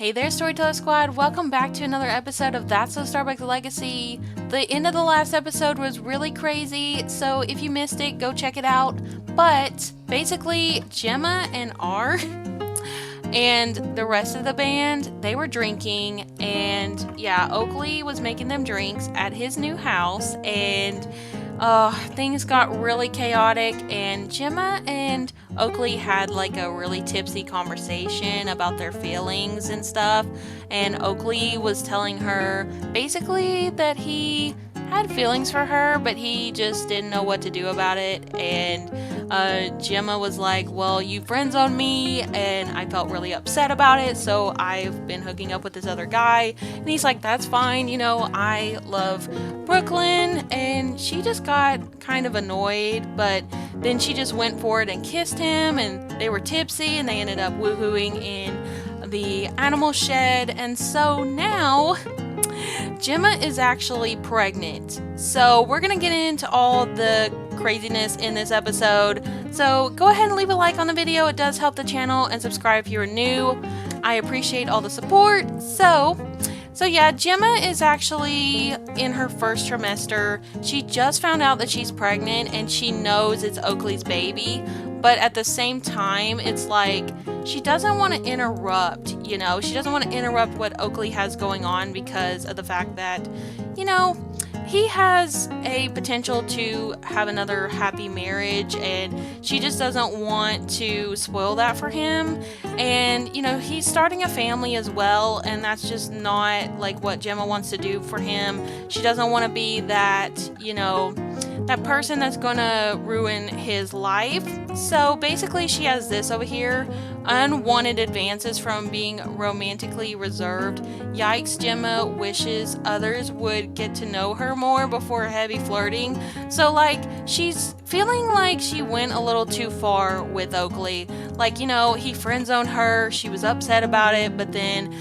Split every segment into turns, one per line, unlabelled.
Hey there, Storyteller Squad. Welcome back to another episode of That's So Starbucks Legacy. The end of the last episode was really crazy, so if you missed it, go check it out. But basically, Gemma and R and the rest of the band, they were drinking, and yeah, Oakley was making them drinks at his new house, and things got really chaotic, and Gemma and Oakley had like a really tipsy conversation about their feelings and stuff, and Oakley was telling her basically that he had feelings for her, but he just didn't know what to do about it, and Gemma was like, well, you friend zoned me, and I felt really upset about it, so I've been hooking up with this other guy, and he's like, that's fine, I love Brooklyn, and she just got kind of annoyed, but then she just went for it and kissed him, and they were tipsy, and they ended up woohooing in the animal shed, and so now Gemma is actually pregnant. So we're gonna get into all the craziness in this episode. So go ahead and leave a like on the video. It does help the channel, and subscribe if you're new. I appreciate all the support. So yeah, Gemma is actually in her first trimester. She just found out that she's pregnant, and she knows it's Oakley's baby. But at the same time, it's like she doesn't want to interrupt, she doesn't want to interrupt what Oakley has going on because of the fact that, he has a potential to have another happy marriage, and she just doesn't want to spoil that for him. And, he's starting a family as well, and that's just not like what Gemma wants to do for him. She doesn't want to be that, that person that's gonna ruin his life. So basically she has this over here: unwanted advances from being romantically reserved. Yikes, Gemma wishes others would get to know her more before heavy flirting. So she's feeling like she went a little too far with Oakley. He friend zoned her, she was upset about it, but then,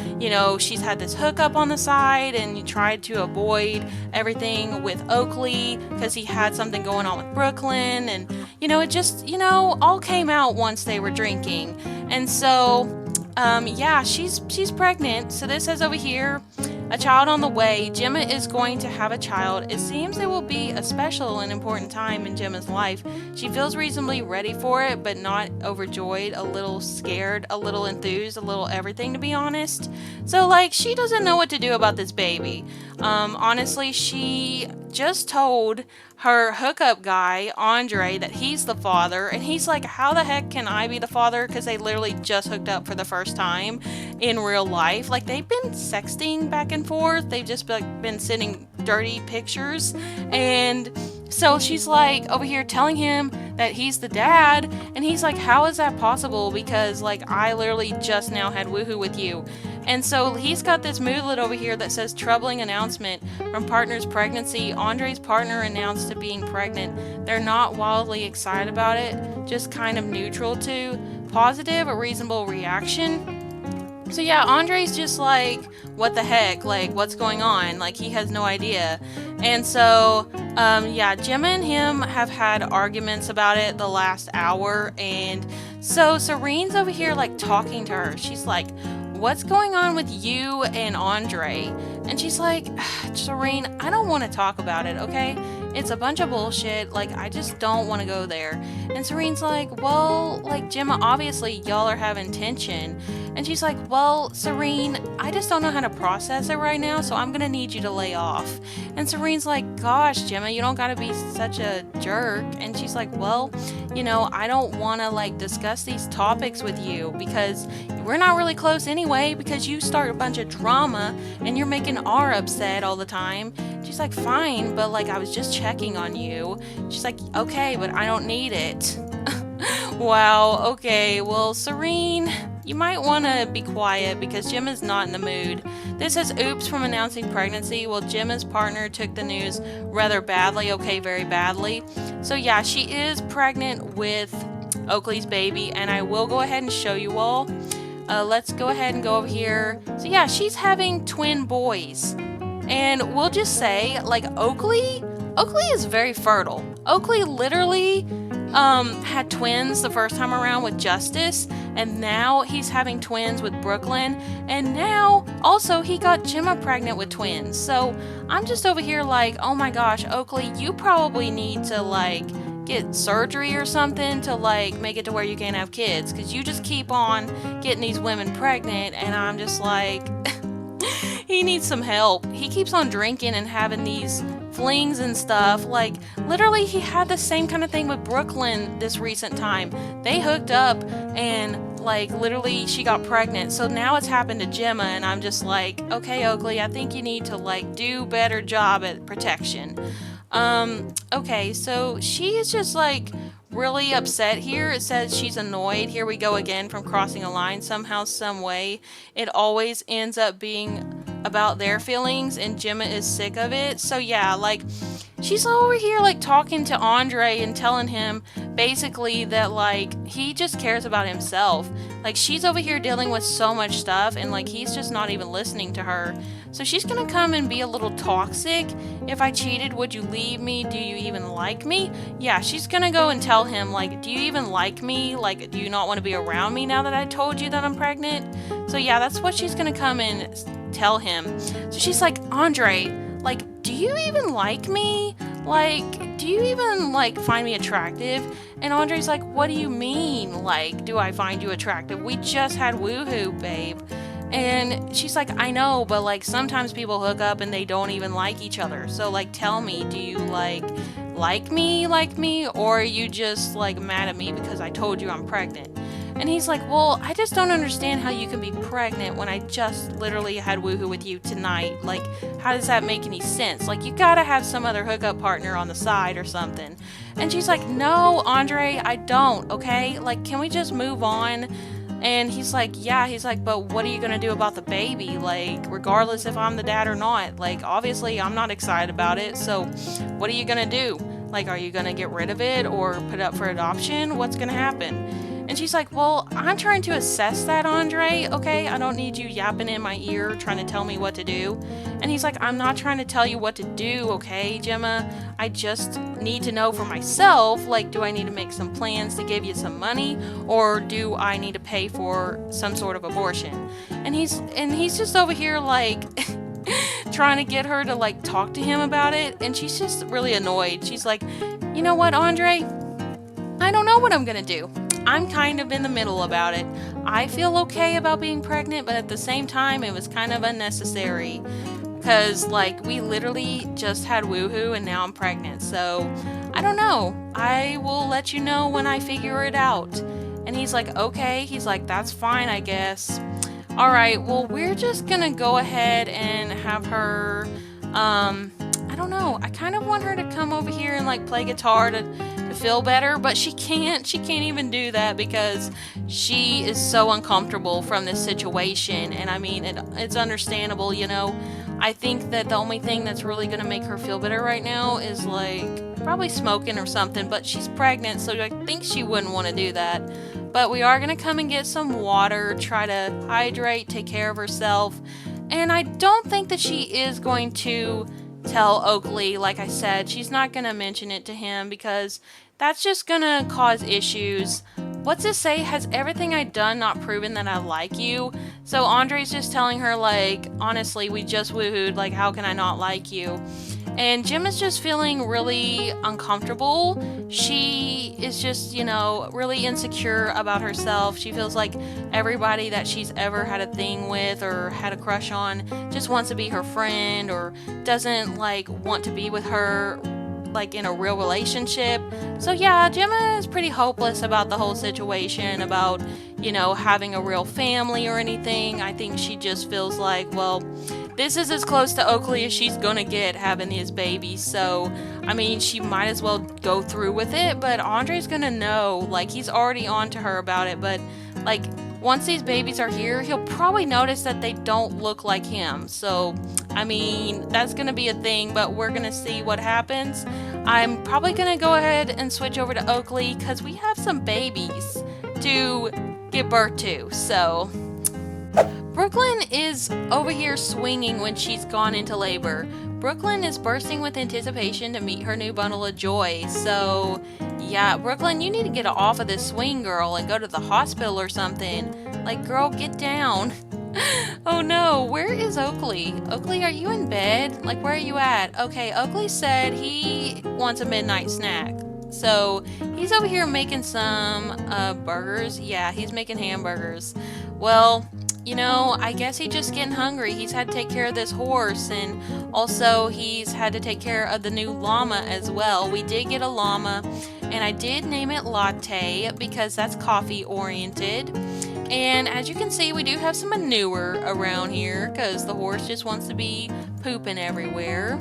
she's had this hookup on the side, and tried to avoid everything with Oakley because he had something going on with Brooklyn, and, it just, all came out once they were drinking. And so, yeah, she's pregnant. So this says over here, a child on the way. Gemma is going to have a child. It seems it will be a special and important time in Gemma's life. She feels reasonably ready for it, but not overjoyed, a little scared, a little enthused, a little everything, to be honest. So, she doesn't know what to do about this baby. Honestly, she just told her hookup guy, Andre, that he's the father, and he's like, how the heck can I be the father? Because they literally just hooked up for the first time in real life. They've been sexting back and forth. They've just been sending dirty pictures, and so she's over here telling him that he's the dad, and he's like, how is that possible? Because I literally just now had woohoo with you. And so he's got this moodlet over here that says, troubling announcement from partner's pregnancy. Andre's partner announced to being pregnant. They're not wildly excited about it, just kind of neutral to positive, a reasonable reaction. So yeah, Andre's just what the heck? What's going on? He has no idea. And so, yeah, Gemma and him have had arguments about it the last hour. And so Serene's over here, talking to her. She's like, what's going on with you and Andre? And she's like, Serene, I don't want to talk about it, okay? It's a bunch of bullshit. I just don't want to go there. And Serene's like, well, Gemma, obviously y'all are having tension. And she's like, well, Serene, I just don't know how to process it right now, so I'm gonna need you to lay off. And Serene's like, gosh, Gemma, you don't gotta be such a jerk. And she's like, well, I don't want to discuss these topics with you because we're not really close anyway, because you start a bunch of drama and you're making R upset all the time. She's like, fine, but I was just checking on you. She's like, okay, but I don't need it. Wow, okay, well, Serene, you might want to be quiet because Gemma's not in the mood. This says, oops, from announcing pregnancy. Well, Gemma's partner took the news rather badly. Okay, very badly. So yeah, she is pregnant with Oakley's baby, and I will go ahead and show you all. Let's go ahead and go over here. So yeah, she's having twin boys. And we'll just say, Oakley is very fertile. Oakley literally had twins the first time around with Justice, and now he's having twins with Brooklyn, and now also he got Gemma pregnant with twins. So I'm just over here like, oh my gosh, Oakley, you probably need to like get surgery or something to like make it to where you can't have kids, because you just keep on getting these women pregnant, and I'm just like he needs some help. He keeps on drinking and having these flings and stuff. Like, literally, he had the same kind of thing with Brooklyn this recent time. They hooked up and, like, literally, she got pregnant. So now it's happened to Gemma, and I'm just like, okay, Oakley, I think you need to, like, do better job at protection. Okay, so she is just, like, really upset here. It says she's annoyed. Here we go again from crossing a line. Somehow, some way, it always ends up being about their feelings, and Gemma is sick of it. So yeah, like, she's over here like talking to Andre and telling him basically that like he just cares about himself. Like, she's over here dealing with so much stuff, and like he's just not even listening to her. So she's gonna come and be a little toxic. If I cheated, would you leave me? Do you even like me? Yeah, she's gonna go and tell him like, do you even like me? Like, do you not want to be around me now that I told you that I'm pregnant? So yeah, that's what she's gonna come and tell him. So she's like, Andre, like, do you even like me? Like, do you even like find me attractive? And Andre's like, what do you mean? Like, do I find you attractive? We just had woohoo, babe. And she's like, I know, but like sometimes people hook up and they don't even like each other. So like, tell me, do you like me, or are you just like mad at me because I told you I'm pregnant? And he's like, well, I just don't understand how you can be pregnant when I just literally had woohoo with you tonight. Like, how does that make any sense? Like, you gotta have some other hookup partner on the side or something. And she's like, no, Andre, I don't, okay? Like, can we just move on? And he's like, yeah, he's like, but what are you gonna do about the baby? Like, regardless if I'm the dad or not, like, obviously I'm not excited about it, so what are you gonna do? Like, are you gonna get rid of it or put it up for adoption? What's gonna happen? And she's like, well, I'm trying to assess that, Andre, okay? I don't need you yapping in my ear trying to tell me what to do. And he's like, I'm not trying to tell you what to do, okay, Gemma? I just need to know for myself, like, do I need to make some plans to give you some money, or do I need to pay for some sort of abortion? And he's just over here, like, trying to get her to, like, talk to him about it, and she's just really annoyed. She's like, you know what, Andre? I don't know what I'm gonna do. I'm kind of in the middle about it. I feel okay about being pregnant, but at the same time, it was kind of unnecessary. Because, like, we literally just had woohoo and now I'm pregnant. So, I don't know. I will let you know when I figure it out. And he's like, okay. He's like, that's fine, I guess. Alright, well, we're just gonna go ahead and have her, I don't know. I kind of want her to come over here and, like, play guitar to feel better, but she can't even do that because she is so uncomfortable from this situation. And I mean, it's understandable, you know. I think that the only thing that's really gonna make her feel better right now is like probably smoking or something, but she's pregnant, so I think she wouldn't want to do that. But we are gonna come and get some water, try to hydrate, take care of herself. And I don't think that she is going to tell Oakley. Like I said, she's not gonna mention it to him because that's just gonna cause issues. What's this say? Has everything I've done not proven that I like you? So Andre's just telling her, like, honestly, we just woohooed, like, how can I not like you? And Gemma's just feeling really uncomfortable. She is just, you know, really insecure about herself. She feels like everybody that she's ever had a thing with or had a crush on just wants to be her friend or doesn't, like, want to be with her, like, in a real relationship. So yeah, Gemma is pretty hopeless about the whole situation, about, you know, having a real family or anything. I think she just feels like, well, this is as close to Oakley as she's gonna get having his baby. So, I mean, she might as well go through with it, but Andre's gonna know, like, he's already on to her about it, but, like, once these babies are here, he'll probably notice that they don't look like him. So, I mean, that's gonna be a thing, but we're gonna see what happens. I'm probably gonna go ahead and switch over to Oakley because we have some babies to give birth to. So, Brooklyn is over here swinging when she's gone into labor. Brooklyn is bursting with anticipation to meet her new bundle of joy. So, yeah, Brooklyn, you need to get off of this swing, girl, and go to the hospital or something. Like, girl, get down. Oh no, where is Oakley? Oakley, are you in bed? Like, where are you at? Okay, Oakley said he wants a midnight snack. So, he's over here making some burgers. Yeah, he's making hamburgers. Well, I guess he's just getting hungry. He's had to take care of this horse, and also he's had to take care of the new llama as well. We did get a llama, and I did name it Latte because that's coffee oriented. And as you can see, we do have some manure around here because the horse just wants to be pooping everywhere.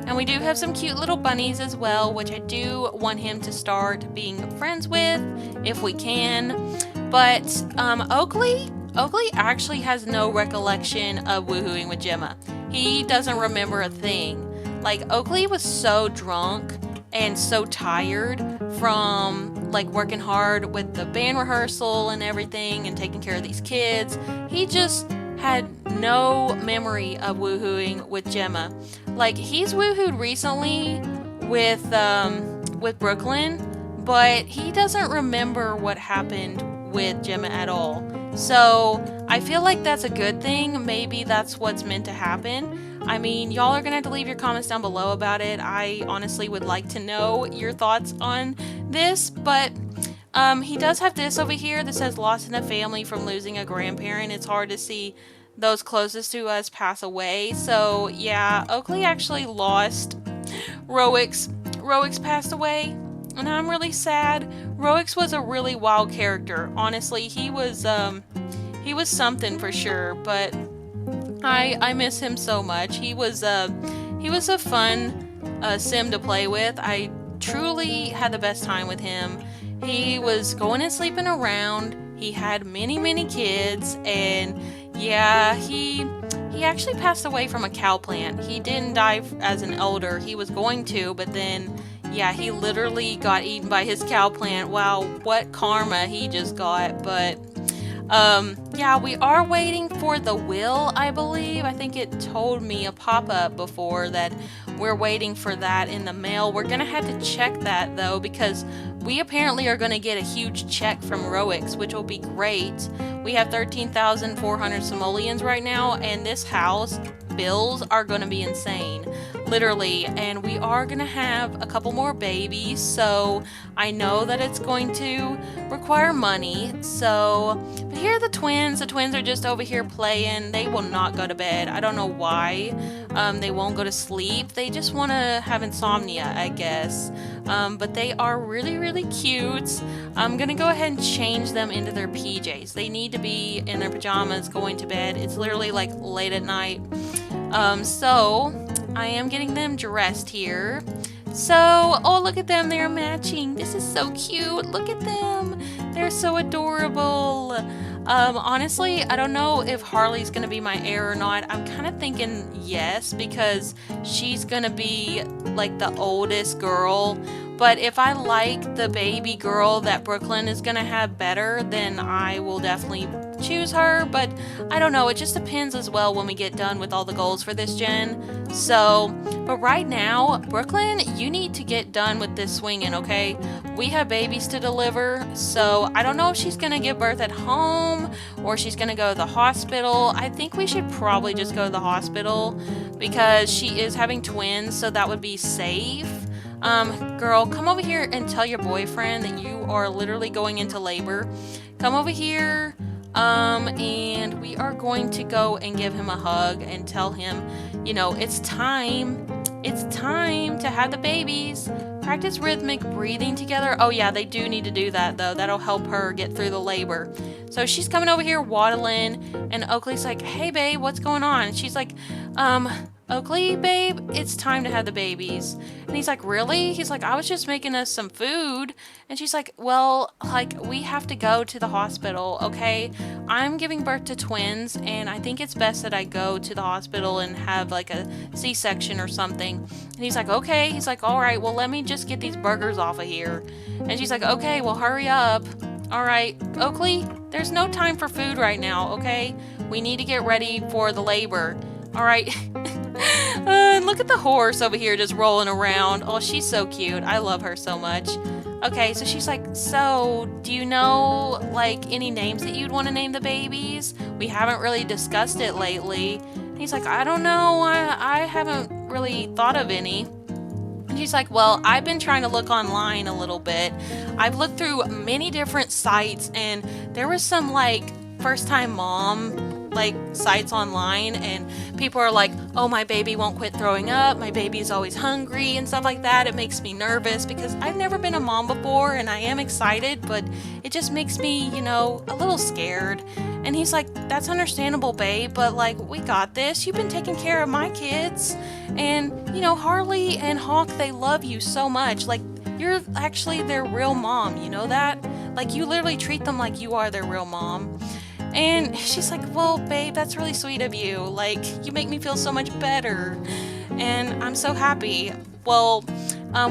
And we do have some cute little bunnies as well, which I do want him to start being friends with if we can. But Oakley actually has no recollection of woohooing with Gemma. He doesn't remember a thing. Like, Oakley was so drunk and so tired from like working hard with the band rehearsal and everything and taking care of these kids. He just had no memory of woohooing with Gemma. Like, he's woohooed recently with Brooklyn, but he doesn't remember what happened with Gemma at all. So I feel like that's a good thing. Maybe that's what's meant to happen. I mean, y'all are gonna have to leave your comments down below about it. I honestly would like to know your thoughts on this, but he does have this over here that says lost in a family from losing a grandparent. It's hard to see those closest to us pass away. So yeah, Oakley actually lost Roix. Roix passed away, and I'm really sad. Roix was a really wild character. Honestly, he was something for sure, but I miss him so much. He was a fun sim to play with. I truly had the best time with him. He was going and sleeping around. He had many kids, and yeah, he actually passed away from a cow plant. He didn't die as an elder. He was going to, but then yeah, he literally got eaten by his cow plant. Wow, what karma he just got. But yeah, we are waiting for the will, I believe. I think it told me a pop-up before that we're waiting for that in the mail. We're gonna have to check that though, because we apparently are gonna get a huge check from Roix, which will be great. We have 13,400 simoleons right now, and this house bills are gonna be insane, literally. And we are gonna have a couple more babies, so I know that it's going to require money. So, but here are the twins. The twins are just over here playing. They will not go to bed. I don't know why. They won't go to sleep. They just want to have insomnia, I guess. But they are really cute. I'm gonna go ahead and change them into their PJs. They need to be in their pajamas going to bed. It's literally like late at night. So I am getting them dressed here. So, oh, look at them. They're matching. This is so cute. Look at them. They're so adorable. Honestly, I don't know if Harley's gonna be my heir or not. I'm kind of thinking yes, because she's gonna be like the oldest girl. But if I like the baby girl that Brooklyn is gonna have better, then I will definitely choose her. But I don't know, it just depends as well when we get done with all the goals for this gen. So, but right now, Brooklyn, you need to get done with this swinging, okay? We have babies to deliver, so I don't know if she's gonna give birth at home or she's gonna go to the hospital. I think we should probably just go to the hospital because she is having twins, so that would be safe. Girl, come over here and tell your boyfriend that you are literally going into labor. Come over here, and we are going to go and give him a hug and tell him, you know, it's time to have the babies. Practice rhythmic breathing together. Oh yeah, they do need to do that though. That'll help her get through the labor. So she's coming over here waddling, and Oakley's like, hey babe, what's going on? And she's like, Oakley, babe, it's time to have the babies. And he's like, really? He's like, I was just making us some food. And she's like, well, like, we have to go to the hospital, okay? I'm giving birth to twins, and I think it's best that I go to the hospital and have, like, a C-section or something. And he's like, okay. He's like, all right, well, let me just get these burgers off of here. And she's like, okay, well, hurry up. All right, Oakley, there's no time for food right now, okay? We need to get ready for the labor. All right. And look at the horse over here just rolling around. Oh, she's so cute. I love her so much. Okay, so she's like, so do you know like any names that you'd want to name the babies? We haven't really discussed it lately. And he's like, I don't know. I haven't really thought of any. And she's like, well, I've been trying to look online a little bit. I've looked through many different sites, and there was some like first time mom like sites online, and people are like, oh, my baby won't quit throwing up, my baby is always hungry and stuff like that. It makes me nervous because I've never been a mom before, and I am excited, but it just makes me, a little scared. And he's like, that's understandable, babe, but like, we got this. You've been taking care of my kids, and Harley and Hawk, they love you so much. Like, you're actually their real mom, you know that? Like, you literally treat them like you are their real mom. And she's like, well, babe, that's really sweet of you. Like, you make me feel so much better. And I'm so happy. Well,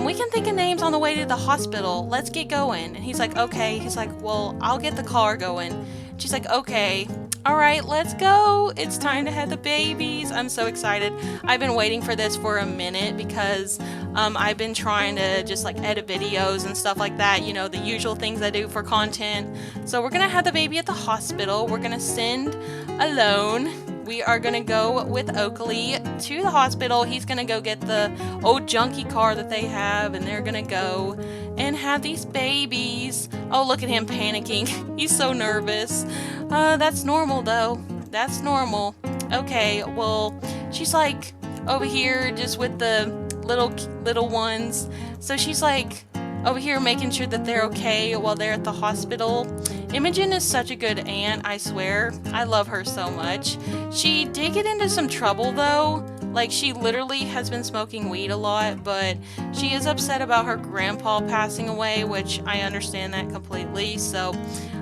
we can think of names on the way to the hospital. Let's get going. And he's like, okay. He's like, well, I'll get the car going. She's like, okay. All right, let's go. It's time to have the babies. I'm so excited. I've been waiting for this for a minute because I've been trying to just like edit videos and stuff like that, the usual things I do for content. So we're gonna have the baby at the hospital. We're gonna send alone. We are gonna go with Oakley to the hospital. He's gonna go get the old junky car that they have, and they're gonna go and have these babies. Oh, look at him panicking. He's so nervous. That's normal though. That's normal. Okay, well, she's like over here just with the little ones. So she's like over here making sure that they're okay while they're at the hospital. Imogen is such a good aunt, I swear. I love her so much. She did get into some trouble though. Like, she literally has been smoking weed a lot, but she is upset about her grandpa passing away, which I understand that completely. So,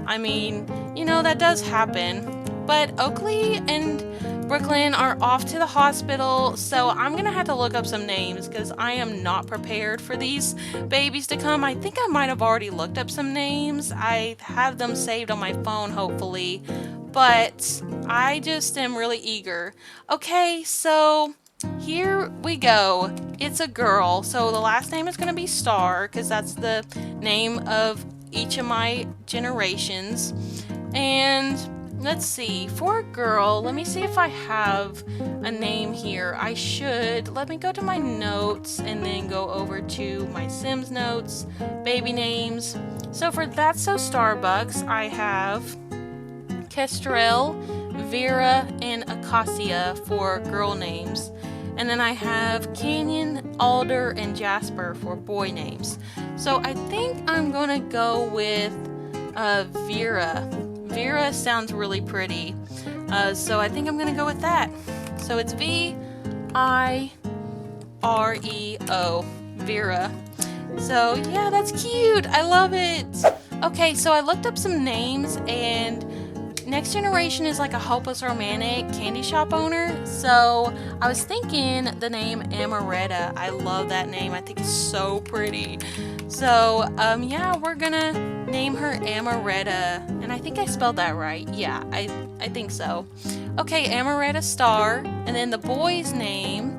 I mean, that does happen. But Oakley and Brooklyn are off to the hospital, so I'm gonna have to look up some names because I am not prepared for these babies to come. I think I might have already looked up some names. I have them saved on my phone, hopefully, but I just am really eager. Okay, so here we go. It's a girl, so the last name is gonna be Star because that's the name of each of my generations. And let's see, for a girl, let me see if I have a name here. I should. Let me go to my notes and then go over to my Sims notes, baby names. So for That's So Starbucks, I have Kestrel, Vera, and Acacia for girl names. And then I have Canyon, Alder, and Jasper for boy names. So I think I'm gonna go with Vera. Vera sounds really pretty. So I think I'm gonna go with that. So it's V-I-R-E-O, Vera. So yeah, that's cute. I love it. Okay, so I looked up some names, and Next Generation is like a hopeless romantic candy shop owner. So I was thinking the name Amaretta. I love that name. I think it's so pretty. So yeah, we're gonna name her Amaretta. And I think I spelled that right. Yeah, I think so. Okay, Amaretta Star. And then the boy's name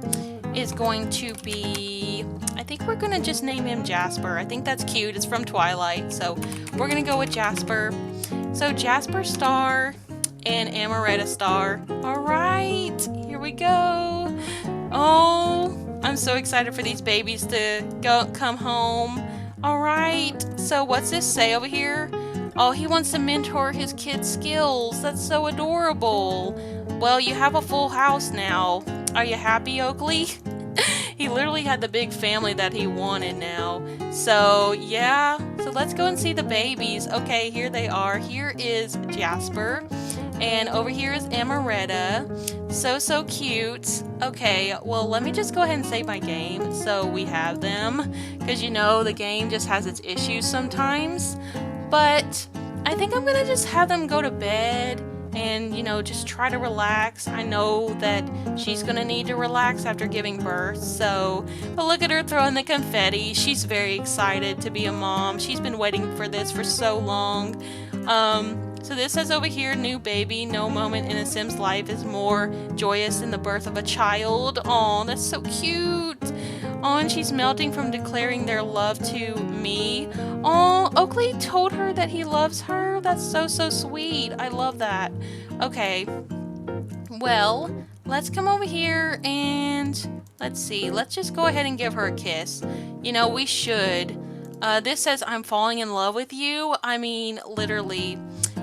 is going to be, I think we're gonna just name him Jasper. I think that's cute. It's from Twilight. So we're gonna go with Jasper. So Jasper Star and Amaretta Star. All right, here we go. Oh, I'm so excited for these babies to come home. All right, so what's this say over here? Oh, he wants to mentor his kids' skills. That's so adorable. Well, you have a full house now. Are you happy, Oakley? He literally had the big family that he wanted now. So yeah, so let's go and see the babies. Okay, here they are. Here is Jasper, and over here is Amaretta. So cute. Okay, well, let me just go ahead and save my game so we have them, because the game just has its issues sometimes. But I think I'm gonna just have them go to bed and just try to relax. I know that she's gonna need to relax after giving birth, but look at her throwing the confetti. She's very excited to be a mom. She's been waiting for this for so long. So this says over here, new baby, no moment in a Sim's life is more joyous than the birth of a child. Aw, that's so cute. Aw, and she's melting from declaring their love to me. Aw, Oakley told her that he loves her. That's so, so sweet. I love that. Okay, well, let's come over here and let's see. Let's just go ahead and give her a kiss. You know, we should. This says, I'm falling in love with you. I mean, literally.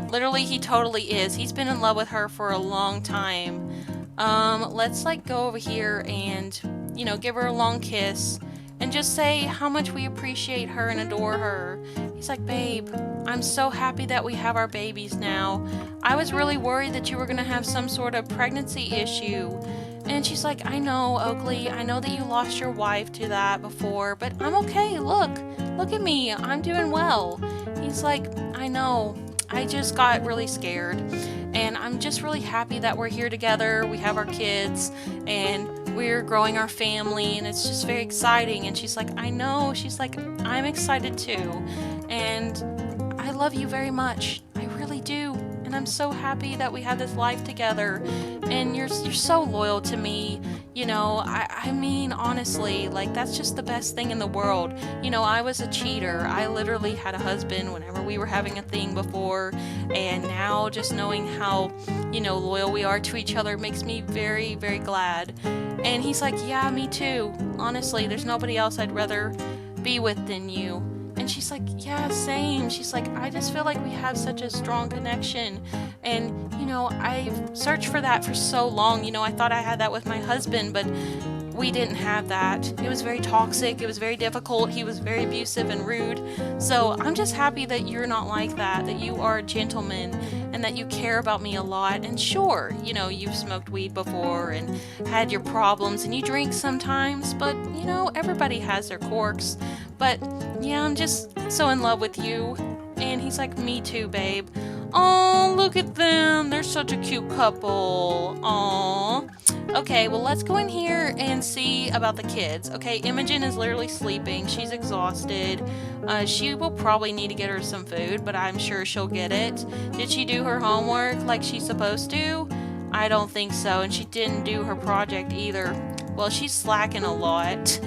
Literally, he totally is. He's been in love with her for a long time. Let's like go over here and, you know, give her a long kiss and just say how much we appreciate her and adore her. He's like, babe, I'm so happy that we have our babies now. I was really worried that you were gonna have some sort of pregnancy issue. And she's like, I know, Oakley, I know that you lost your wife to that before, but I'm okay. Look at me, I'm doing well. He's like, I know, I just got really scared, and I'm just really happy that we're here together. We have our kids, and we're growing our family, and it's just very exciting. And she's like, I know. She's like, I'm excited too, and I love you very much. I really do, and I'm so happy that we have this life together, and you're so loyal to me. You know, I mean, honestly, like, that's just the best thing in the world. You know, I was a cheater. I literally had a husband whenever we were having a thing before, and now just knowing how, you know, loyal we are to each other makes me very, very glad. And he's like, yeah, me too. Honestly, there's nobody else I'd rather be with than you. And she's like, yeah, same. She's like, I just feel like we have such a strong connection. And, you know, I've searched for that for so long. You know, I thought I had that with my husband, but we didn't have that. It was very toxic. It was very difficult. He was very abusive and rude. So I'm just happy that you're not like that you are a gentleman and that you care about me a lot. And sure, you know, you've smoked weed before and had your problems and you drink sometimes, but, you know, everybody has their quirks. But yeah, I'm just so in love with you. And he's like, me too, babe. Oh, look at them. They're such a cute couple. Aw. Okay, well, let's go in here and see about the kids. Okay, Imogen is literally sleeping. She's exhausted. She will probably need to get her some food, but I'm sure she'll get it. Did she do her homework like she's supposed to? I don't think so, and she didn't do her project either. Well, she's slacking a lot.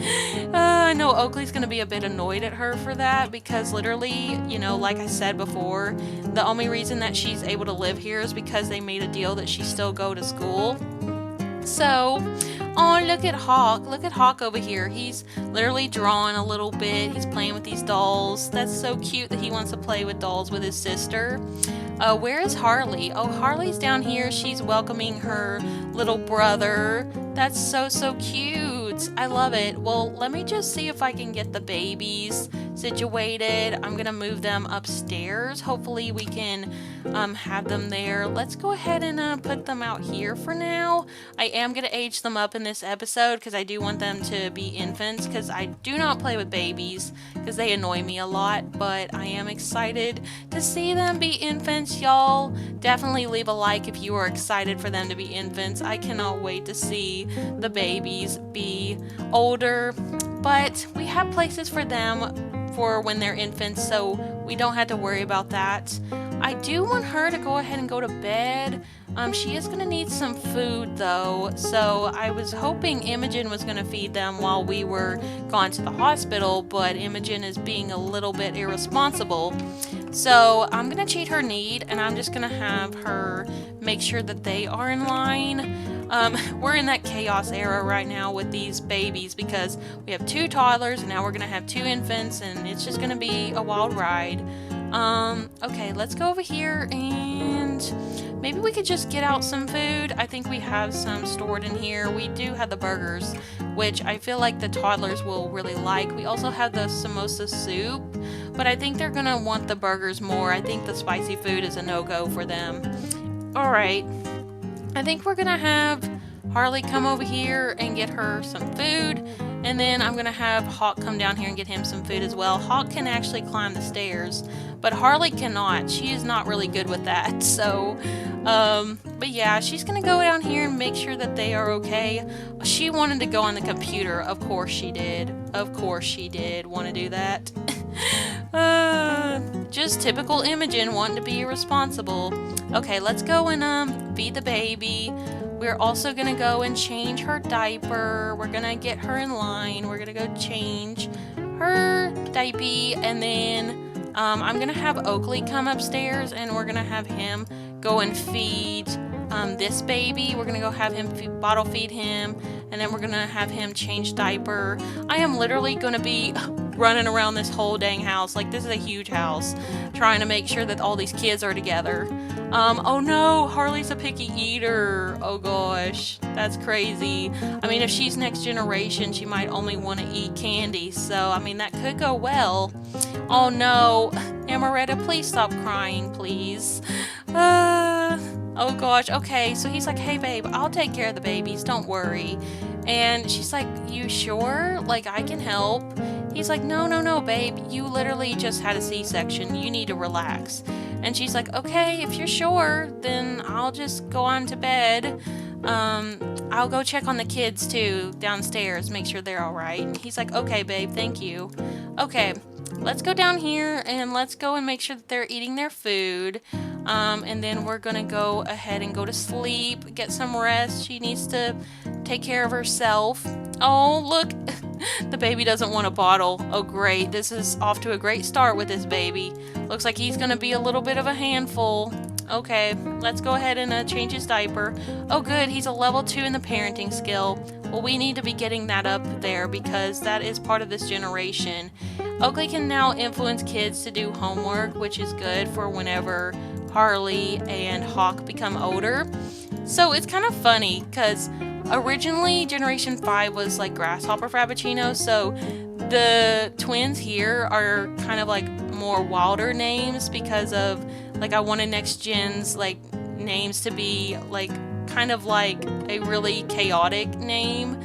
I know Oakley's going to be a bit annoyed at her for that because literally, you know, like I said before, the only reason that she's able to live here is because they made a deal that she still go to school. So, oh, look at Hawk. Look at Hawk over here. He's literally drawing a little bit. He's playing with these dolls. That's so cute that he wants to play with dolls with his sister. Where is Harley? Oh, Harley's down here. She's welcoming her little brother. That's so, so cute. I love it. Well, let me just see if I can get the babies situated. I'm going to move them upstairs. Hopefully we can have them there. Let's go ahead and put them out here for now. I am going to age them up in this episode because I do want them to be infants because I do not play with babies because they annoy me a lot, but I am excited to see them be infants, y'all. Definitely leave a like if you are excited for them to be infants. I cannot wait to see the babies be older, but we have places for them for when they're infants, so we don't have to worry about that. I do want her to go ahead and go to bed. She is going to need some food though, so I was hoping Imogen was going to feed them while we were gone to the hospital, but Imogen is being a little bit irresponsible. So I'm going to cheat her need, and I'm just going to have her make sure that they are in line. We're in that chaos era right now with these babies because we have 2 toddlers and now we're going to have 2 infants, and it's just going to be a wild ride. Okay, let's go over here and maybe we could just get out some food. I think we have some stored in here. We do have the burgers, which I feel like the toddlers will really like. We also have the samosa soup, but I think they're gonna want the burgers more. I think the spicy food is a no-go for them. Alright, I think we're gonna have Harley come over here and get her some food, and then I'm gonna have Hawk come down here and get him some food as well. Hawk can actually climb the stairs, but Harley cannot. She is not really good with that, so but yeah, she's gonna go down here and make sure that they are okay. She wanted to go on the computer. Of course she did. Of course she did want to do that. just typical Imogen wanting to be irresponsible. Okay, let's go and feed the baby. We're also gonna go and change her diaper. We're gonna get her in line. We're gonna go change her diaper, and then I'm gonna have Oakley come upstairs, and we're gonna have him go and feed this baby. We're gonna go have him bottle feed him, and then we're gonna have him change diaper. I am literally gonna be running around this whole dang house. Like, this is a huge house, trying to make sure that all these kids are together. Oh no, Harley's a picky eater. Oh gosh, that's crazy. I mean, if she's next generation, she might only want to eat candy, so I mean, that could go well. Oh no, Amaretta, please stop crying, please. Oh gosh, okay, so he's like, hey babe, I'll take care of the babies, don't worry. And she's like, you sure? Like, I can help. He's like, no, babe, you literally just had a C-section, you need to relax. And she's like, okay, if you're sure, then I'll just go on to bed. I'll go check on the kids too, downstairs, make sure they're alright. And he's like, okay babe, thank you. Okay, let's go down here and let's go and make sure that they're eating their food. And then we're gonna go ahead and go to sleep, get some rest. She needs to take care of herself. Oh, look, the baby doesn't want a bottle. Oh, great. This is off to a great start with this baby. Looks like he's gonna be a little bit of a handful. Okay, let's go ahead and change his diaper. Oh, good. He's a level 2 in the parenting skill. Well, we need to be getting that up there because that is part of this generation. Oakley can now influence kids to do homework, which is good for whenever Harley and Hawk become older. So it's kind of funny because originally Generation 5 was like Grasshopper Frappuccino, so the twins here are kind of like more wilder names because of, like, I wanted Next Gen's like names to be like kind of like a really chaotic name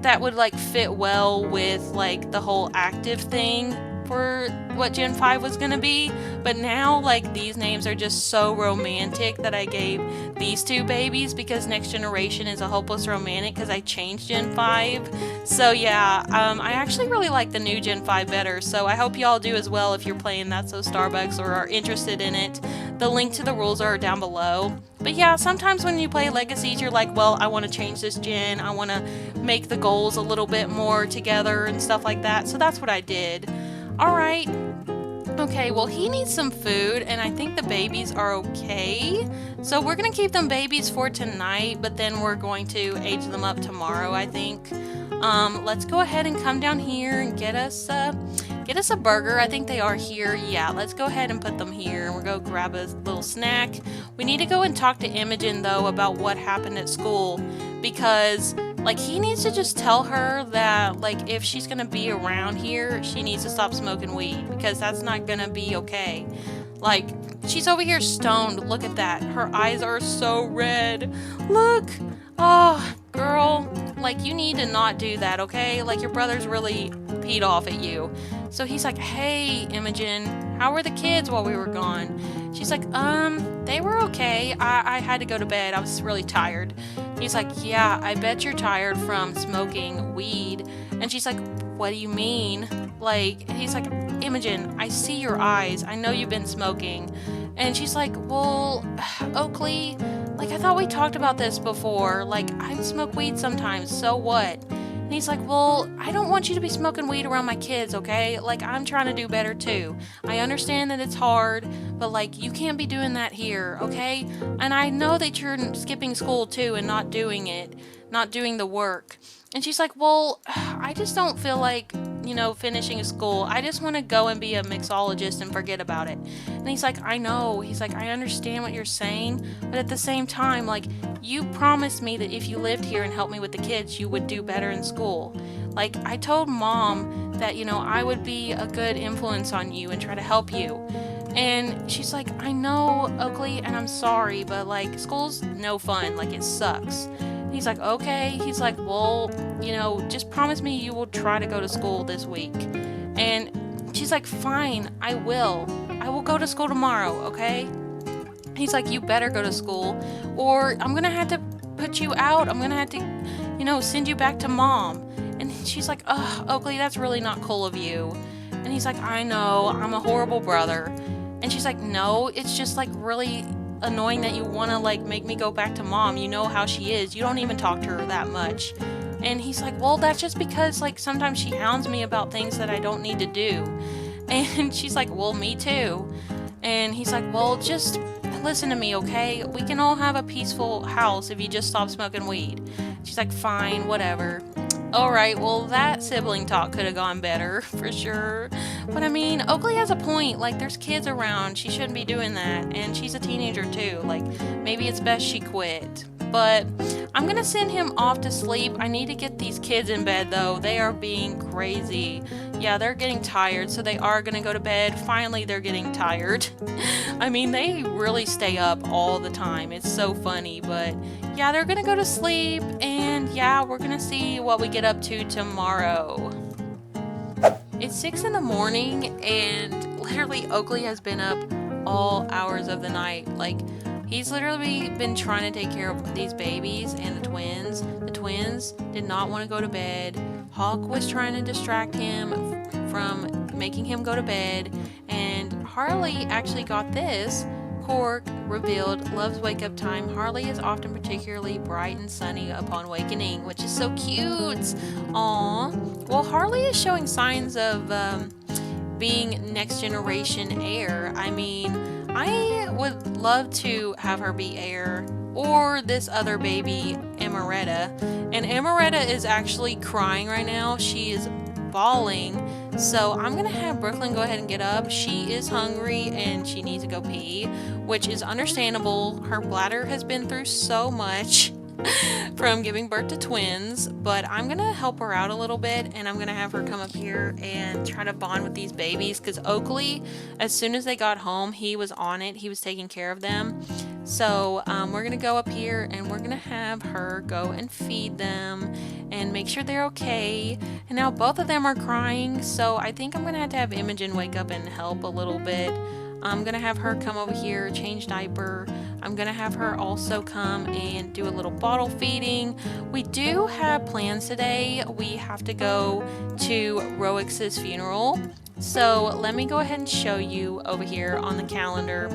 that would like fit well with like the whole active thing for what Gen 5 was gonna be. But now, like, these names are just so romantic that I gave these two babies because Next Generation is a hopeless romantic because I changed Gen 5. So yeah, I actually really like the new Gen 5 better, so I hope y'all do as well if you're playing That's So Starbucks or are interested in it. The link to the rules are down below. But yeah, sometimes when you play Legacies, you're like, well, I want to change this gen, I want to make the goals a little bit more together and stuff like that, so that's what I did. Alright. Okay, well, he needs some food, and I think the babies are okay. So we're going to keep them babies for tonight, but then we're going to age them up tomorrow, I think. Let's go ahead and come down here and get us a burger. I think they are here. Yeah, let's go ahead and put them here, and we're going to grab a little snack. We need to go and talk to Imogen, though, about what happened at school, because like, he needs to just tell her that, like, if she's gonna be around here, she needs to stop smoking weed, because that's not gonna be okay. Like, she's over here stoned. Look at that. Her eyes are so red. Look. Oh, girl. Like, you need to not do that, okay? Like, your brother's really peed off at you. So he's like, hey, Imogen, how were the kids while we were gone? She's like, they were okay. I had to go to bed. I was really tired. He's like, yeah, I bet you're tired from smoking weed. And she's like, what do you mean? Like, he's like, Imogen, I see your eyes. I know you've been smoking. And she's like, well, Oakley, like, I thought we talked about this before. Like, I smoke weed sometimes, so what? And he's like, well, I don't want you to be smoking weed around my kids, okay? Like, I'm trying to do better too. I understand that it's hard, but like, you can't be doing that here, okay? And I know that you're skipping school too and not doing it, not doing the work. And she's like, well, I just don't feel like, you know, finishing school. I just want to go and be a mixologist and forget about it. And he's like, I know. He's like, I understand what you're saying, but at the same time, like, you promised me that if you lived here and helped me with the kids, you would do better in school. Like, I told Mom that, you know, I would be a good influence on you and try to help you. And she's like, I know, Oakley, and I'm sorry, but like, school's no fun. Like, it sucks. He's like, okay. He's like, well, you know, just promise me you will try to go to school this week. And she's like, fine, I will. I will go to school tomorrow, okay? He's like, you better go to school, or I'm gonna have to put you out. I'm gonna have to, you know, send you back to Mom. And she's like, ugh, Oakley, that's really not cool of you. And he's like, I know, I'm a horrible brother. And she's like, no, it's just like really annoying that you want to like make me go back to mom. You know how she is. You don't even talk to her that much. And he's like, well, that's just because like sometimes she hounds me about things that I don't need to do. And she's like, well, me too. And he's like, well, just listen to me, okay? We can all have a peaceful house if you just stop smoking weed. She's like, fine, whatever. Alright, well, that sibling talk could have gone better, for sure. But I mean, Oakley has a point. Like, there's kids around. She shouldn't be doing that. And she's a teenager, too. Like, maybe it's best she quit. But I'm gonna send him off to sleep. I need to get these kids in bed, though. They are being crazy. Yeah, they're getting tired, so they are gonna go to bed. Finally, they're getting tired. I mean, they really stay up all the time. It's so funny, but yeah, they're gonna go to sleep, and yeah, we're gonna see what we get up to tomorrow. It's 6 in the morning, and literally Oakley has been up all hours of the night. Like, he's literally been trying to take care of these babies and the twins. The twins did not want to go to bed. Hawk was trying to distract him from making him go to bed, and Harley actually got this. Cork revealed loves wake up time. Harley is often particularly bright and sunny upon awakening, which is so cute. Aww. Well, Harley is showing signs of being next generation heir. I mean, I would love to have her be heir, or this other baby, Amaretta. And Amaretta is actually crying right now. She is bawling. So I'm gonna have Brooklyn go ahead and get up. She is hungry and she needs to go pee, which is understandable. Her bladder has been through so much from giving birth to twins, but I'm gonna help her out a little bit, and I'm gonna have her come up here and try to bond with these babies, because Oakley, as soon as they got home, he was on it. He was taking care of them. So we're gonna go up here and we're gonna have her go and feed them and make sure they're okay. And now both of them are crying, so I think I'm gonna have Imogen wake up and help a little bit. I'm gonna have her come over here, change diaper. I'm gonna have her also come and do a little bottle feeding. We do have plans today. We have to go to Roix's funeral. So let me go ahead and show you over here on the calendar.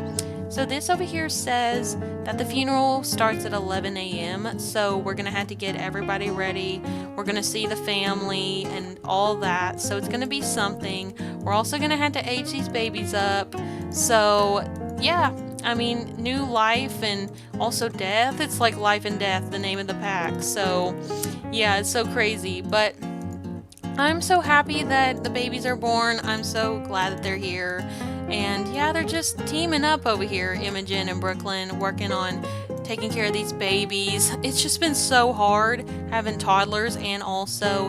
So this over here says that the funeral starts at 11 a.m. So we're going to have to get everybody ready. We're going to see the family and all that. So it's going to be something. We're also going to have to age these babies up. So yeah, I mean, new life and also death. It's like life and death, the name of the pack. So yeah, it's so crazy. But I'm so happy that the babies are born. I'm so glad that they're here. And yeah, they're just teaming up over here, Imogen and Brooklyn, working on taking care of these babies. It's just been so hard having toddlers and also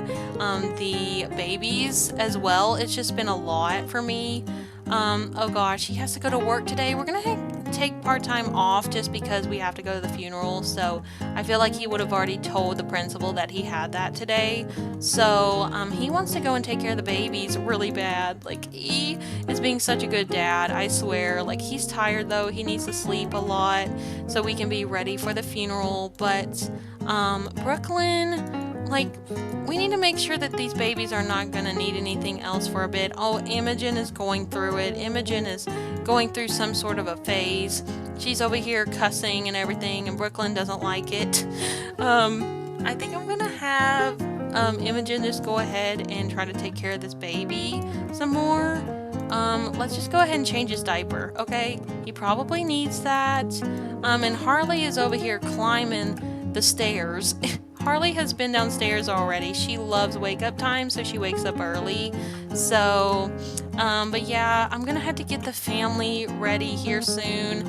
the babies as well. It's just been a lot for me. Oh gosh, he has to go to work today. We're gonna take part-time off just because we have to go to the funeral. So I feel like he would have already told the principal that he had that today. So he wants to go and take care of the babies really bad. Like, he is being such a good dad, I swear. Like, he's tired though. He needs to sleep a lot so we can be ready for the funeral. But Brooklyn, like, we need to make sure that these babies are not gonna need anything else for a bit. Oh, Imogen is going through it. Imogen is going through some sort of a phase. She's over here cussing and everything, and Brooklyn doesn't like it. I think I'm gonna have Imogen just go ahead and try to take care of this baby some more. Let's just go ahead and change his diaper, okay? He probably needs that. And Harley is over here climbing the stairs. Harley has been downstairs already. She loves wake up time, so she wakes up early. So, but yeah, I'm gonna have to get the family ready here soon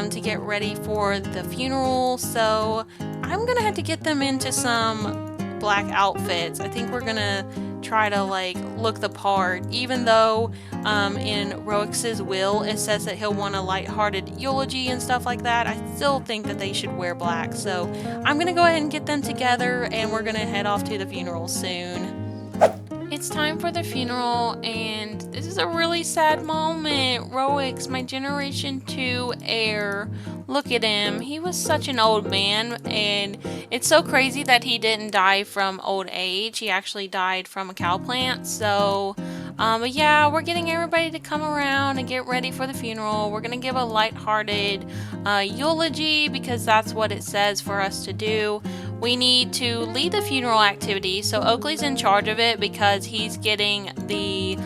to get ready for the funeral. So I'm gonna have to get them into some black outfits. I think we're gonna try to like look the part, even though in Roix's will it says that he'll want a lighthearted eulogy and stuff like that. I still think that they should wear black. So I'm gonna go ahead and get them together, and we're gonna head off to the funeral soon. It's time for the funeral, and this is a really sad moment. Roix, my Generation 2 heir. Look at him. He was such an old man, and it's so crazy that he didn't die from old age. He actually died from a cow plant, so But yeah, we're getting everybody to come around and get ready for the funeral. We're gonna give a lighthearted eulogy because that's what it says for us to do. We need to lead the funeral activity, so Oakley's in charge of it because he's getting the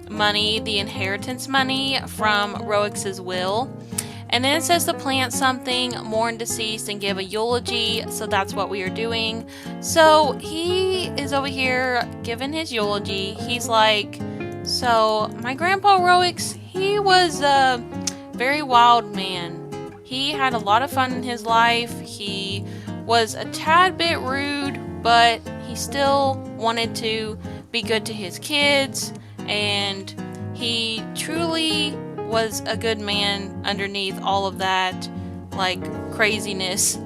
money, the inheritance money from Roix's will. And then it says to plant something, mourn deceased, and give a eulogy. So that's what we are doing. So he is over here giving his eulogy. He's like, so my grandpa Roix, he was a very wild man. He had a lot of fun in his life. He was a tad bit rude, but he still wanted to be good to his kids. And he truly was a good man underneath all of that, like, craziness.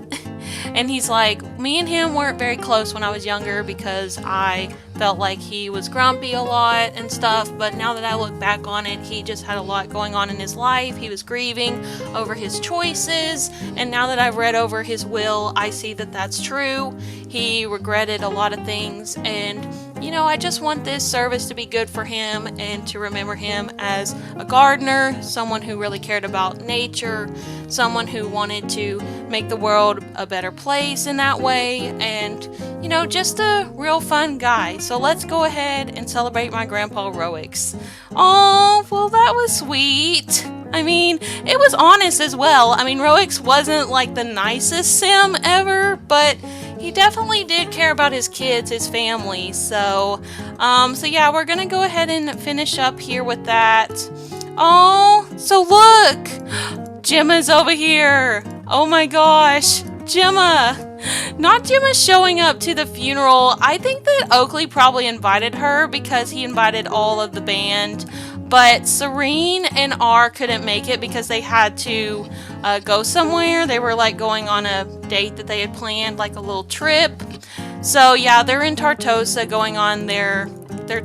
And he's like, me and him weren't very close when I was younger because I felt like he was grumpy a lot and stuff, but now that I look back on it, he just had a lot going on in his life. He was grieving over his choices, and now that I've read over his will, I see that that's true. He regretted a lot of things, and I just want this service to be good for him and to remember him as a gardener, someone who really cared about nature, someone who wanted to make the world a better place in that way, and, just a real fun guy. So let's go ahead and celebrate my grandpa Roix. Oh, well, that was sweet. I mean, it was honest as well. I mean, Roix wasn't like the nicest sim ever, but he definitely did care about his kids, his family. So yeah, we're gonna go ahead and finish up here with that. Oh, so look, Gemma's over here. Oh my gosh, Gemma. Not Gemma showing up to the funeral. I think that Oakley probably invited her because he invited all of the band. But Serene and R couldn't make it because they had to go somewhere. They were like going on a date that they had planned, like a little trip. So yeah, they're in Tartosa going on their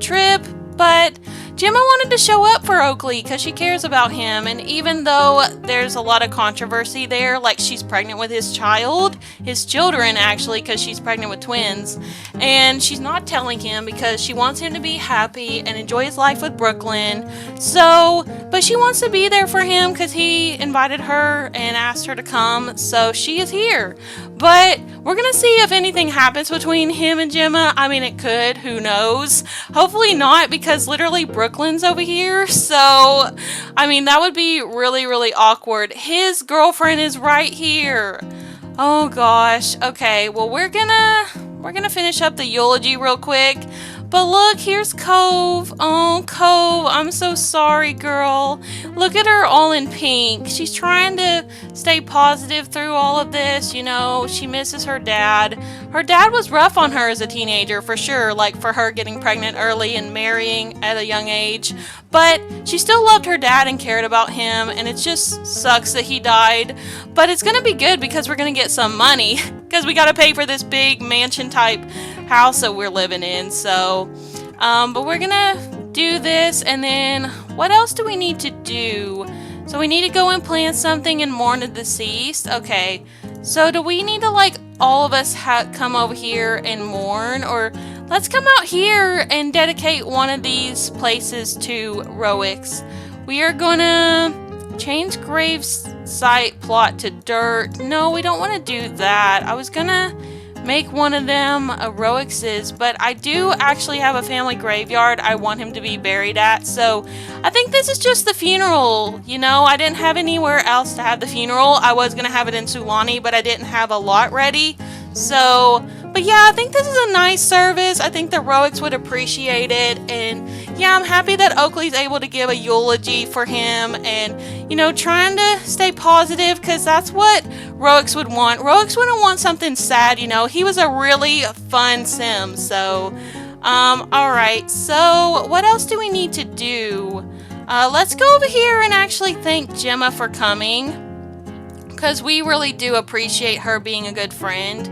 trip. But Gemma wanted to show up for Oakley because she cares about him, and even though there's a lot of controversy there, like she's pregnant with his children actually, because she's pregnant with twins, and she's not telling him because she wants him to be happy and enjoy his life with Brooklyn. But she wants to be there for him because he invited her and asked her to come, so she is here. But we're gonna see if anything happens between him and Gemma. I mean, it could, who knows? Hopefully not, because literally Brooklyn's over here, so I mean, that would be really, really awkward. His girlfriend is right here. Oh gosh. Okay, well, we're gonna finish up the eulogy real quick. But look, here's Cove. Oh, Cove, I'm so sorry, girl. Look at her all in pink. She's trying to stay positive through all of this. She misses her dad. Her dad was rough on her as a teenager, for sure, like for her getting pregnant early and marrying at a young age. But she still loved her dad and cared about him, and it just sucks that he died. But it's going to be good because we're going to get some money because we got to pay for this big mansion type house that we're living in. So but we're gonna do this, and then what else do we need to do? So we need to go and plant something and mourn the deceased. Okay, so do we need to, like, all of us come over here and mourn, or let's come out here and dedicate one of these places to Roix? We are gonna change grave site plot to dirt. No, we don't want to do that. I was gonna make one of them a Roix's, but I do actually have a family graveyard I want him to be buried at, so I think this is just the funeral. I didn't have anywhere else to have the funeral. I was gonna have it in Sulani, but I didn't have a lot ready. But yeah, I think this is a nice service. I think the Roix would appreciate it, and yeah, I'm happy that Oakley's able to give a eulogy for him, and trying to stay positive, because that's what Roix would want. Roix wouldn't want something sad. He was a really fun sim. So alright, so what else do we need to do? Let's go over here and actually thank Gemma for coming, because we really do appreciate her being a good friend.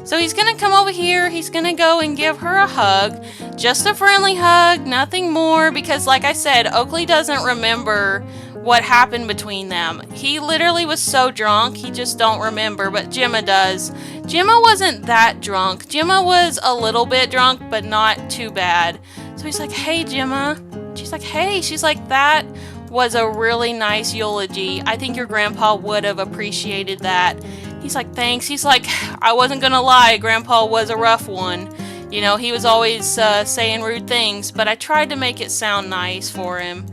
So he's going to come over here, he's going to go and give her a hug. Just a friendly hug, nothing more, because like I said, Oakley doesn't remember what happened between them. He literally was so drunk, he just don't remember, but Gemma does. Gemma wasn't that drunk. Gemma was a little bit drunk, but not too bad. So he's like, hey, Gemma. She's like, hey. She's like, that was a really nice eulogy. I think your grandpa would have appreciated that. He's like, thanks. He's like, I wasn't gonna lie, Grandpa was a rough one. You know, he was always saying rude things, but I tried to make it sound nice for him.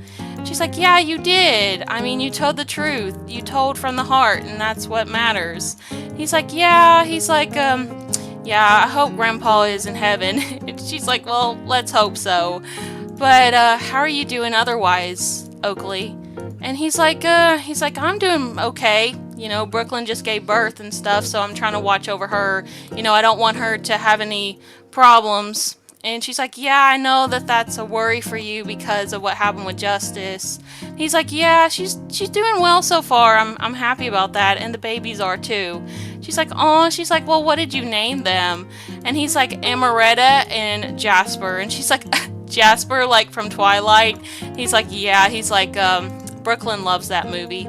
She's like, yeah, you did. I mean, you told the truth. You told from the heart, and that's what matters. He's like, yeah. He's like, yeah, I hope Grandpa is in heaven. She's like, well, let's hope so. But how are you doing otherwise, Oakley? And he's like, I'm doing okay. You know, Brooklyn just gave birth and stuff, so I'm trying to watch over her. You know, I don't want her to have any problems. And she's like, yeah, I know that that's a worry for you because of what happened with Justice. He's like, yeah, she's doing well so far. I'm happy about that, and the babies are too. She's like, oh, she's like, well, what did you name them? And he's like, Amaretta and Jasper. And she's like, Jasper, like from Twilight? He's like, yeah. He's like, Brooklyn loves that movie.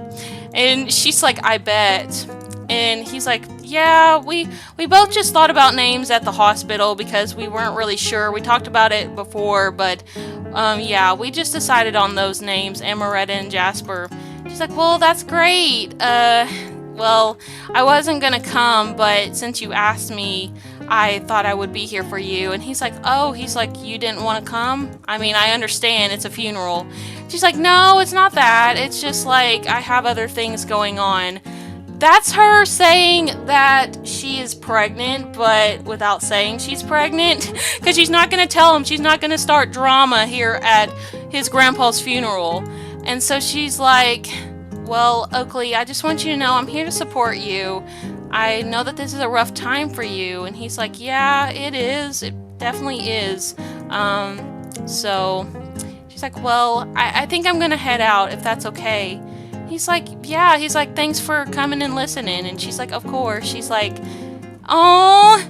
And she's like, I bet. And he's like, yeah, we both just thought about names at the hospital because we weren't really sure. We talked about it before, but yeah, we just decided on those names, Amaretta and Jasper. She's like, well, that's great. Well, I wasn't gonna come, but since you asked me, I thought I would be here for you. And he's like, oh, he's like, you didn't want to come? I mean, I understand, it's a funeral. She's like, no, it's not that. It's just like, I have other things going on. That's her saying that she is pregnant, but without saying she's pregnant. Because she's not going to tell him. She's not going to start drama here at his grandpa's funeral. And so she's like, well, Oakley, I just want you to know I'm here to support you. I know that this is a rough time for you. And he's like, yeah, it is. It definitely is. So she's like, well, I think I'm going to head out if that's okay. He's like, yeah. He's like, thanks for coming and listening. And she's like, of course. She's like, oh.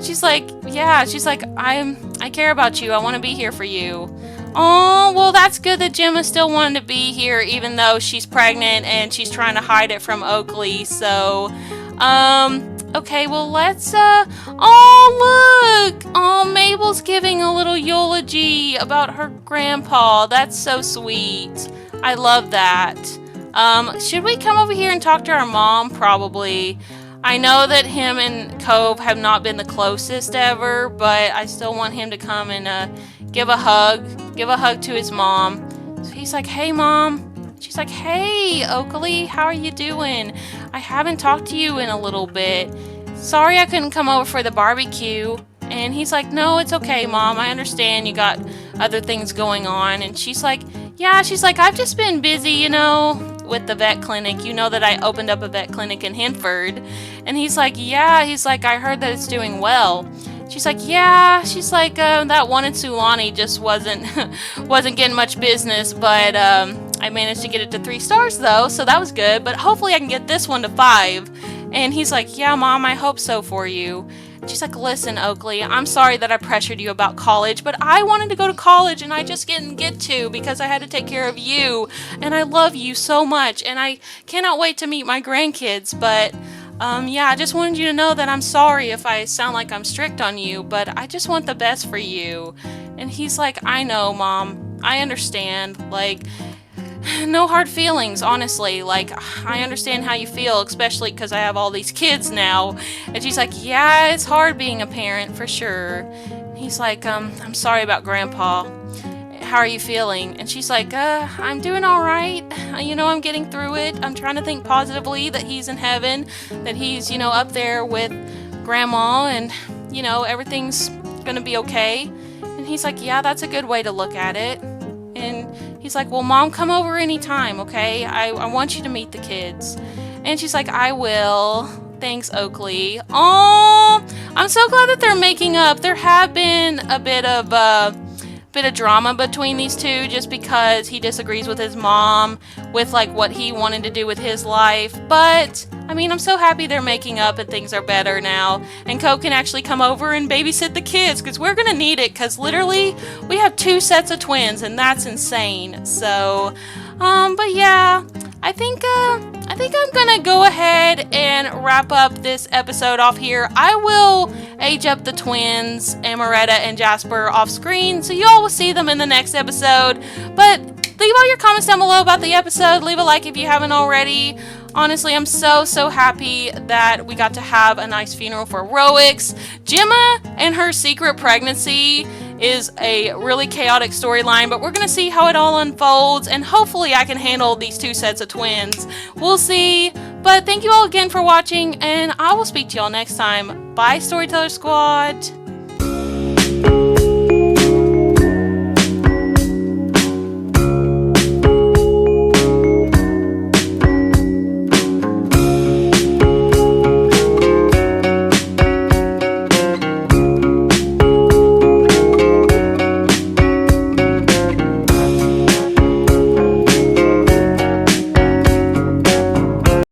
She's like, yeah. She's like, I care about you. I want to be here for you. Oh, well, that's good that Gemma still wanted to be here, even though she's pregnant and she's trying to hide it from Oakley. So, okay, well, let's, oh, look. Oh, Mabel's giving a little eulogy about her grandpa. That's so sweet. I love that. Should we come over here and talk to our mom? Probably. I know that him and Cove have not been the closest ever, but I still want him to come and give a hug to his mom. So he's like, hey, Mom. She's like, hey, Oakley, how are you doing? I haven't talked to you in a little bit. Sorry I couldn't come over for the barbecue. And he's like, no, it's okay, Mom. I understand you got other things going on. And she's like, yeah, she's like, I've just been busy, you know, with the vet clinic. You know that I opened up a vet clinic in Hinford. And he's like, yeah. He's like, I heard that it's doing well. She's like, yeah. She's like, that one in Sulani just wasn't getting much business, but I managed to get it to 3 stars though, so that was good. But hopefully I can get this one to 5. And he's like, yeah, Mom, I hope so for you. She's like, listen, Oakley, I'm sorry that I pressured you about college, but I wanted to go to college and I just didn't get to because I had to take care of you. And I love you so much and I cannot wait to meet my grandkids. But yeah, I just wanted you to know that I'm sorry if I sound like I'm strict on you, but I just want the best for you. And he's like, I know, Mom. I understand. Like, no hard feelings, honestly. Like, I understand how you feel, especially because I have all these kids now. And she's like, yeah, it's hard being a parent, for sure. And he's like, I'm sorry about Grandpa. How are you feeling? And she's like, I'm doing all right. You know, I'm getting through it. I'm trying to think positively that he's in heaven, that he's, you know, up there with Grandma, and, you know, everything's gonna be okay. And he's like, yeah, that's a good way to look at it. And he's like, well, Mom, come over anytime, okay? I want you to meet the kids. And she's like, I will. Thanks, Oakley. Oh, I'm so glad that they're making up. There have been a bit of drama between these two just because he disagrees with his mom with like what he wanted to do with his life. But I mean, I'm so happy they're making up and things are better now. And Coke can actually come over and babysit the kids because we're going to need it because literally we have 2 sets of twins and that's insane. So, but yeah, I think I'm gonna go ahead and wrap up this episode off here. I will age up the twins, Amaretta and Jasper, off screen, so you all will see them in the next episode. But leave all your comments down below about the episode. Leave a like if you haven't already. Honestly, I'm so happy that we got to have a nice funeral for Roix. Gemma and her secret pregnancy is a really chaotic storyline, but we're going to see how it all unfolds, and hopefully I can handle these two sets of twins. We'll see, but thank you all again for watching, and I will speak to y'all next time. Bye, Storyteller Squad!